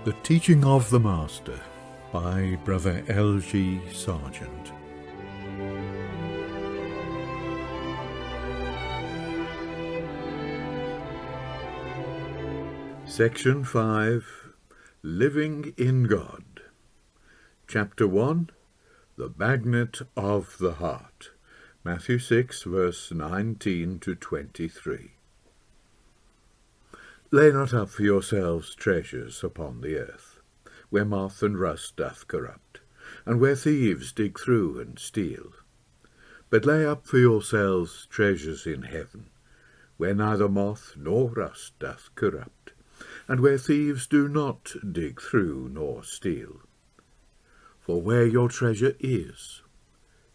The Teaching of the Master by Brother L.G. Sargent. Section 5, Living in God. Chapter 1, The Magnet of the Heart. Matthew 6, verse 19 to 23. Lay not up for yourselves treasures upon the earth, where moth and rust doth corrupt, and where thieves dig through and steal. But lay up for yourselves treasures in heaven, where neither moth nor rust doth corrupt, and where thieves do not dig through nor steal. For where your treasure is,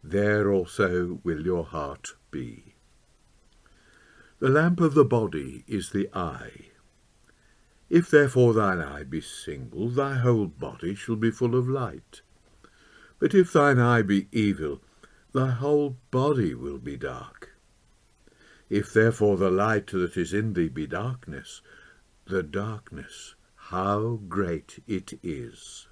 there also will your heart be. The lamp of the body is the eye. If therefore thine eye be single, thy whole body shall be full of light. But if thine eye be evil, thy whole body will be dark. If therefore the light that is in thee be darkness, the darkness, how great it is.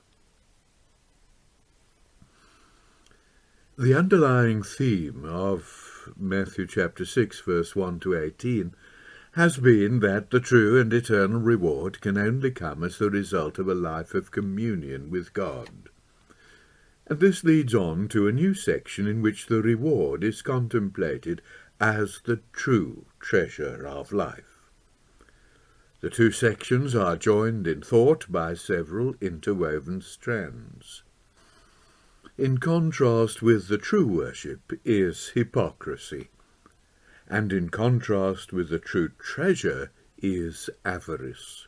The underlying theme of Matthew chapter 6, verse 1 to 18, has been that the true and eternal reward can only come as the result of a life of communion with God. And this leads on to a new section in which the reward is contemplated as the true treasure of life. The two sections are joined in thought by several interwoven strands. In contrast with the true worship is hypocrisy, and in contrast with the true treasure is avarice.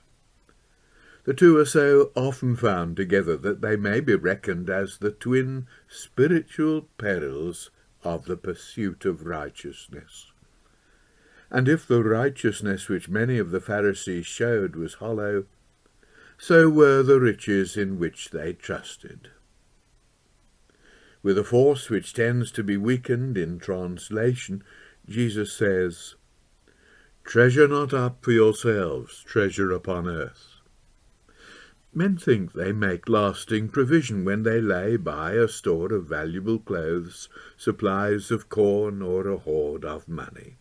The two are so often found together that they may be reckoned as the twin spiritual perils of the pursuit of righteousness. And if the righteousness which many of the Pharisees showed was hollow, so were the riches in which they trusted. With a force which tends to be weakened in translation, Jesus says, "Treasure not up for yourselves treasure upon earth." Men think they make lasting provision when they lay by a store of valuable clothes, supplies of corn, or a hoard of money.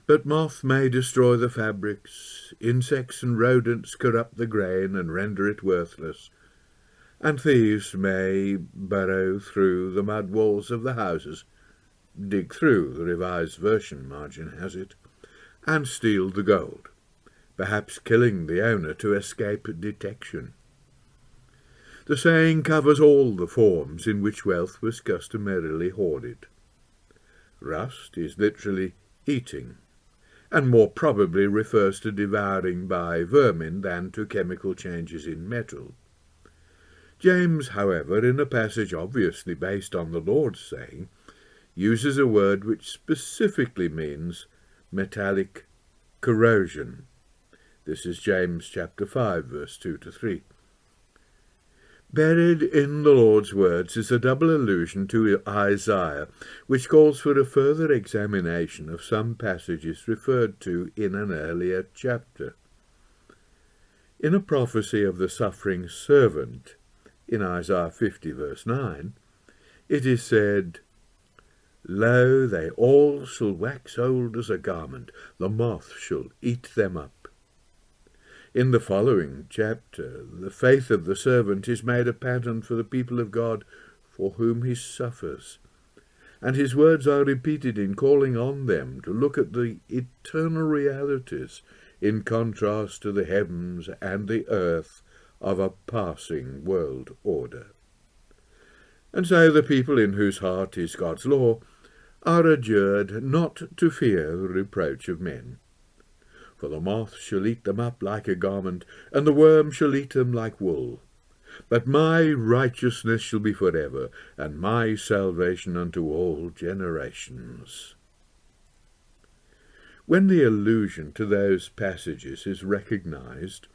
But moth may destroy the fabrics, insects and rodents corrupt the grain and render it worthless, and thieves may burrow through the mud walls of the houses, dig through, the Revised Version margin has it, and steal the gold, perhaps killing the owner to escape detection. The saying covers all the forms in which wealth was customarily hoarded. Rust is literally eating, and more probably refers to devouring by vermin than to chemical changes in metal. James, however, in a passage obviously based on the Lord's saying, uses a word which specifically means metallic corrosion. This is James chapter 5, verse 2 to 3. Buried in the Lord's words is a double allusion to Isaiah, which calls for a further examination of some passages referred to in an earlier chapter. In a prophecy of the suffering servant, in Isaiah 50, verse 9, it is said, "Lo, they all shall wax old as a garment, the moth shall eat them up." In the following chapter, the faith of the servant is made a pattern for the people of God for whom he suffers, and his words are repeated in calling on them to look at the eternal realities in contrast to the heavens and the earth of a passing world order. And so the people in whose heart is God's law are adjured not to fear the reproach of men. For the moth shall eat them up like a garment, and the worm shall eat them like wool. But my righteousness shall be forever, and my salvation unto all generations. When the allusion to those passages is recognized,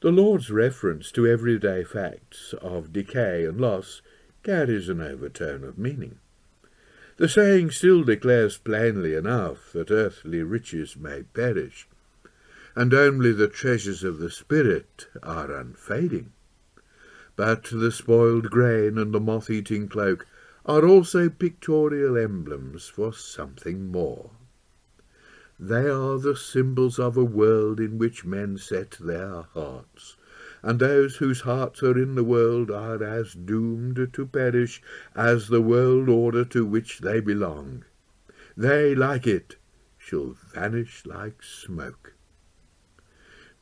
the Lord's reference to everyday facts of decay and loss carries an overtone of meaning. The saying still declares plainly enough that earthly riches may perish, and only the treasures of the Spirit are unfading. But the spoiled grain and the moth-eating cloak are also pictorial emblems for something more. They are the symbols of a world in which men set their hearts, and those whose hearts are in the world are as doomed to perish as the world order to which they belong. They, like it, shall vanish like smoke.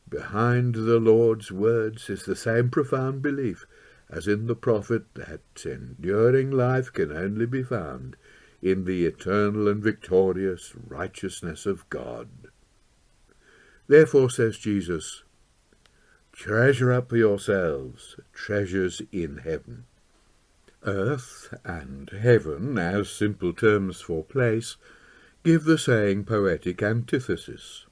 Behind the Lord's words is the same profound belief as in the prophet that enduring life can only be found in the eternal and victorious righteousness of God. Therefore, says Jesus, treasure up for yourselves treasures in heaven. Earth and heaven, as simple terms for place, give the saying poetic antithesis.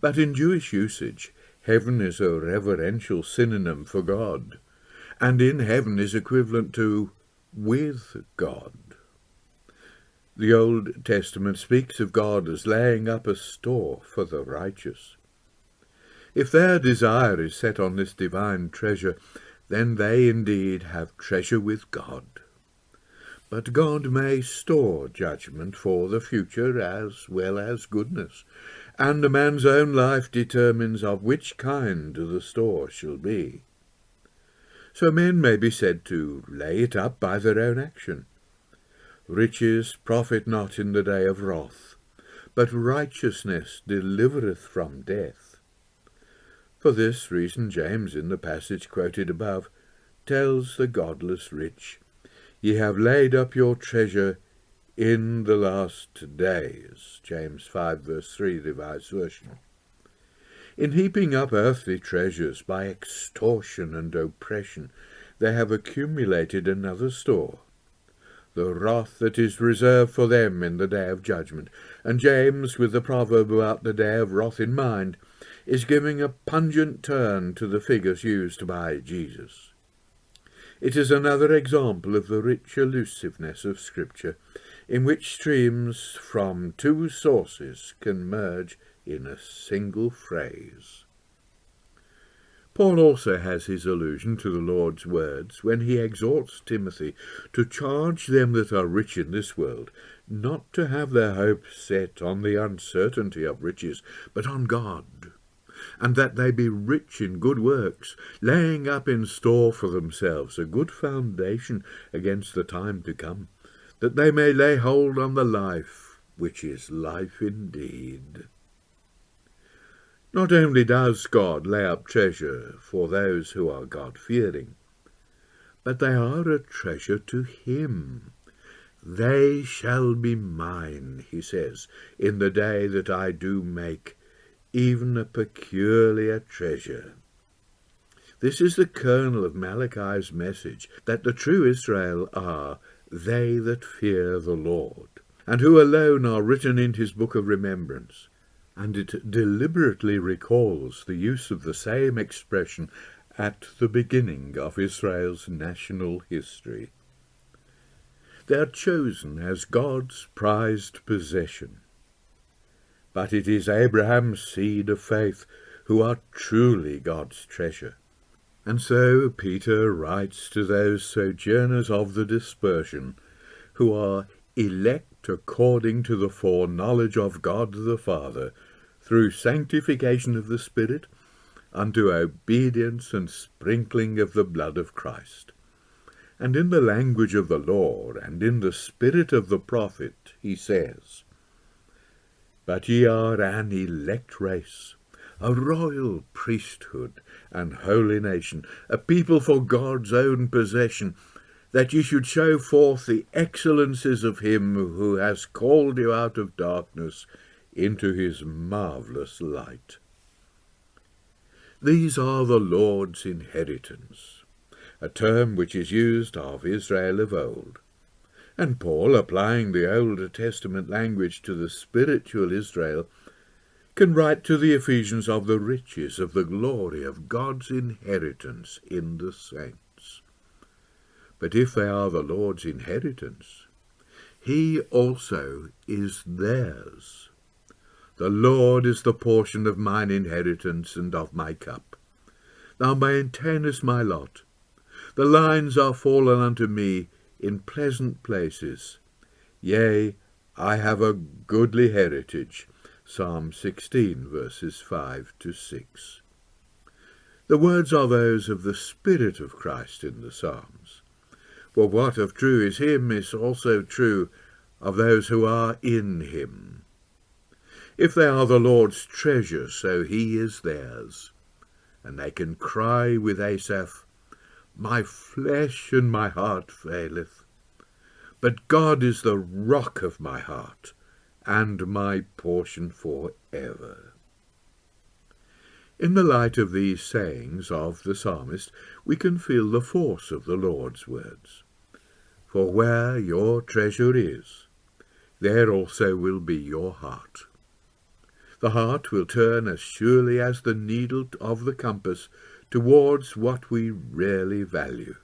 But in Jewish usage, heaven is a reverential synonym for God, and in heaven is equivalent to with God. The Old Testament speaks of God as laying up a store for the righteous. If their desire is set on this divine treasure, then they indeed have treasure with God. But God may store judgment for the future as well as goodness, and a man's own life determines of which kind the store shall be. So men may be said to lay it up by their own action. Riches profit not in the day of wrath, but righteousness delivereth from death. For this reason James, in the passage quoted above, tells the godless rich, Ye have laid up your treasure in the last days. James 5 verse 3, Revised Version. In heaping up earthly treasures by extortion and oppression, they have accumulated another store, the wrath that is reserved for them in the day of judgment. And James, with the proverb about the day of wrath in mind, is giving a pungent turn to the figures used by Jesus. It is another example of the rich elusiveness of Scripture, in which streams from two sources can merge in a single phrase. Paul also has his allusion to the Lord's words when he exhorts Timothy to charge them that are rich in this world not to have their hope set on the uncertainty of riches, but on God, and that they be rich in good works, laying up in store for themselves a good foundation against the time to come, that they may lay hold on the life which is life indeed. Not only does God lay up treasure for those who are God-fearing, but they are a treasure to him. They shall be mine, he says, in the day that I do make even a peculiar treasure. This is the kernel of Malachi's message, that the true Israel are they that fear the Lord, and who alone are written in his book of remembrance. And it deliberately recalls the use of the same expression at the beginning of Israel's national history. They are chosen as God's prized possession. But it is Abraham's seed of faith who are truly God's treasure. And so Peter writes to those sojourners of the dispersion, who are elect according to the foreknowledge of God the Father, through sanctification of the Spirit, unto obedience and sprinkling of the blood of Christ. And in the language of the law, and in the spirit of the prophet, he says, But ye are an elect race, a royal priesthood, and holy nation, a people for God's own possession, that ye should show forth the excellencies of him who has called you out of darkness into his marvellous light. These are the Lord's inheritance, a term which is used of Israel of old. And Paul, applying the Old Testament language to the spiritual Israel, can write to the Ephesians of the riches of the glory of God's inheritance in the saints. But if they are the Lord's inheritance, he also is theirs. The Lord is the portion of mine inheritance and of my cup. Thou maintainest my lot. The lines are fallen unto me in pleasant places. Yea, I have a goodly heritage. Psalm 16, verses 5 to 6. The words are those of the Spirit of Christ in the Psalms. For what of true is him is also true of those who are in him. If they are the Lord's treasure, so he is theirs. And they can cry with Asaph, My flesh and my heart faileth. But God is the rock of my heart, and my portion for ever. In the light of these sayings of the psalmist, we can feel the force of the Lord's words. For where your treasure is, there also will be your heart. The heart will turn as surely as the needle of the compass towards what we really value.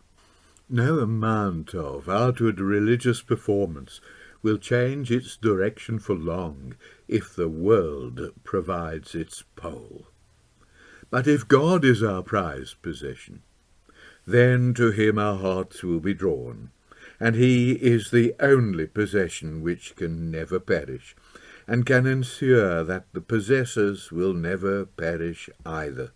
No amount of outward religious performance will change its direction for long if the world provides its pole. But if God is our prized possession, then to him our hearts will be drawn, and he is the only possession which can never perish, and can ensure that the possessors will never perish either.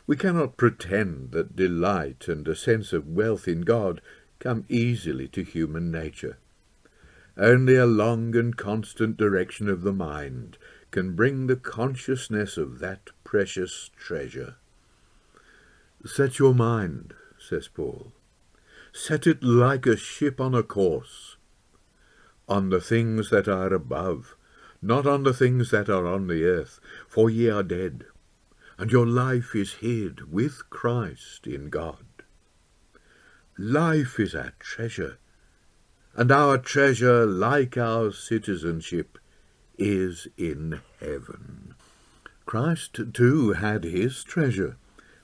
We cannot pretend that delight and a sense of wealth in God come easily to human nature. Only a long and constant direction of the mind can bring the consciousness of that precious treasure. Set your mind, says Paul, set it like a ship on a course, on the things that are above, not on the things that are on the earth, for ye are dead, and your life is hid with Christ in God. Life is our treasure, and our treasure, like our citizenship, is in heaven. Christ, too, had his treasure,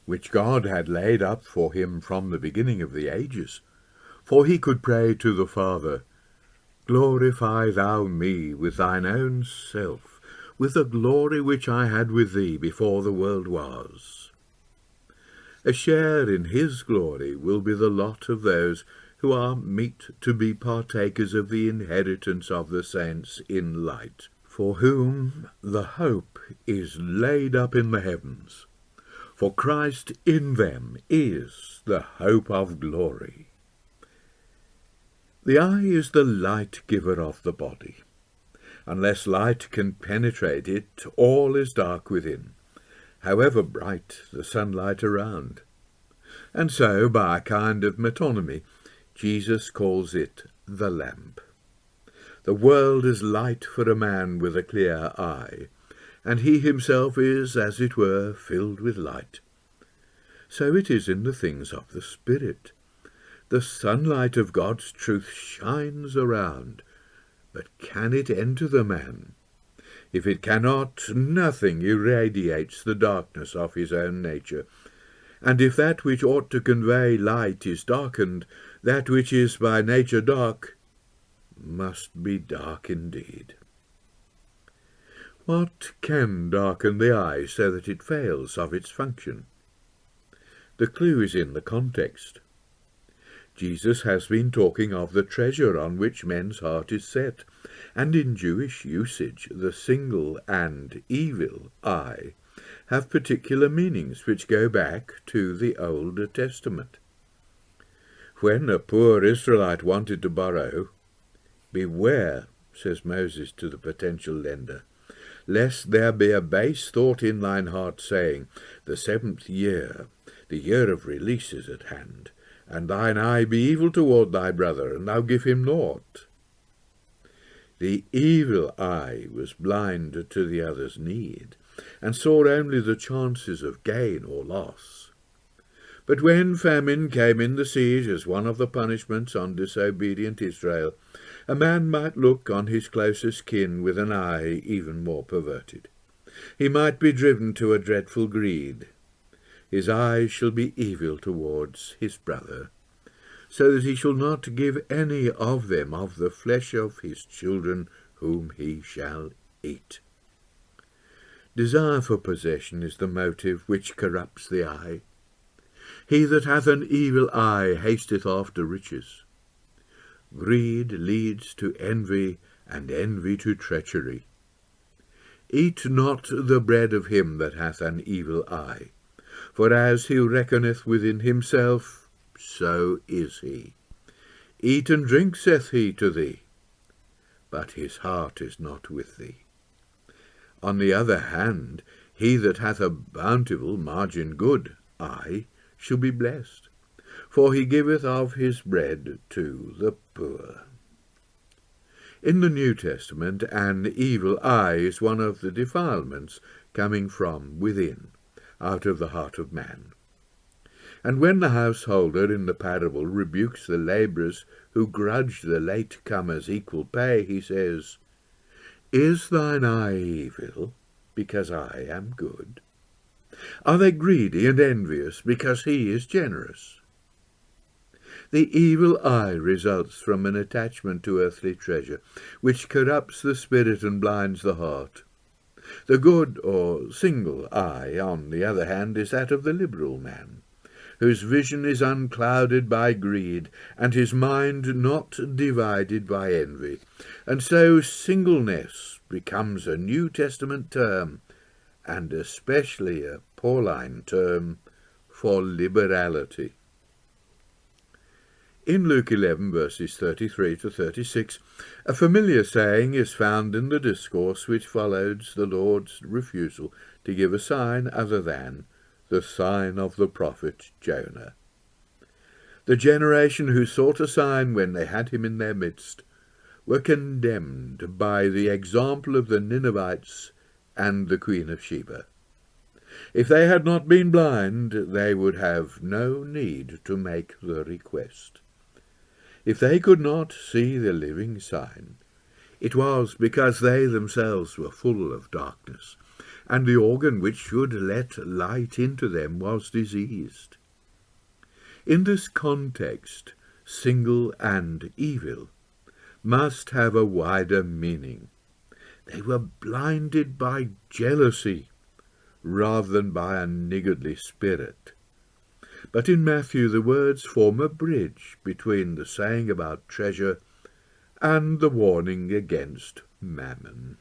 which God had laid up for him from the beginning of the ages. For he could pray to the Father, Glorify thou me with thine own self, with the glory which I had with thee before the world was. A share in his glory will be the lot of those who are meet to be partakers of the inheritance of the saints in light, for whom the hope is laid up in the heavens. For Christ in them is the hope of glory. The eye is the light-giver of the body. Unless light can penetrate it, all is dark within, however bright the sunlight around. And so, by a kind of metonymy, Jesus calls it the lamp. The world is light for a man with a clear eye, and he himself is, as it were, filled with light. So it is in the things of the Spirit. The sunlight of God's truth shines around, but can it enter the man? If it cannot, nothing irradiates the darkness of his own nature. And if that which ought to convey light is darkened, that which is by nature dark must be dark indeed. What can darken the eye so that it fails of its function? The clue is in the context. Jesus has been talking of the treasure on which men's heart is set, and in Jewish usage the single and evil eye have particular meanings which go back to the Old Testament. When a poor Israelite wanted to borrow, "Beware," says Moses to the potential lender, "lest there be a base thought in thine heart, saying, The 7th year, the year of release, is at hand, and thine eye be evil toward thy brother, and thou give him naught." The evil eye was blind to the other's need, and saw only the chances of gain or loss. But when famine came in the siege as one of the punishments on disobedient Israel, a man might look on his closest kin with an eye even more perverted. He might be driven to a dreadful greed. His eye shall be evil towards his brother, so that he shall not give any of them of the flesh of his children whom he shall eat. Desire for possession is the motive which corrupts the eye. He that hath an evil eye hasteth after riches. Greed leads to envy, and envy to treachery. Eat not the bread of him that hath an evil eye, for as he reckoneth within himself, so is he. Eat and drink, saith he to thee, but his heart is not with thee. On the other hand, he that hath a bountiful margin good eye shall be blessed, for he giveth of his bread to the poor. In the New Testament, an evil eye is one of the defilements coming from within, out of the heart of man. And when the householder in the parable rebukes the labourers who grudge the late-comers equal pay, he says, Is thine eye evil, because I am good? Are they greedy and envious, because he is generous? The evil eye results from an attachment to earthly treasure, which corrupts the spirit and blinds the heart. The good or single eye, on the other hand, is that of the liberal man, whose vision is unclouded by greed, and his mind not divided by envy. And so singleness becomes a New Testament term, and especially a Pauline term, for liberality. In Luke 11, verses 33 to 36, a familiar saying is found in the discourse which follows the Lord's refusal to give a sign other than the sign of the prophet Jonah. The generation who sought a sign when they had him in their midst were condemned by the example of the Ninevites and the Queen of Sheba. If they had not been blind, they would have no need to make the request. If they could not see the living sign, it was because they themselves were full of darkness, and the organ which should let light into them was diseased. In this context, single and evil must have a wider meaning. They were blinded by jealousy rather than by a niggardly spirit. But in Matthew the words form a bridge between the saying about treasure and the warning against mammon.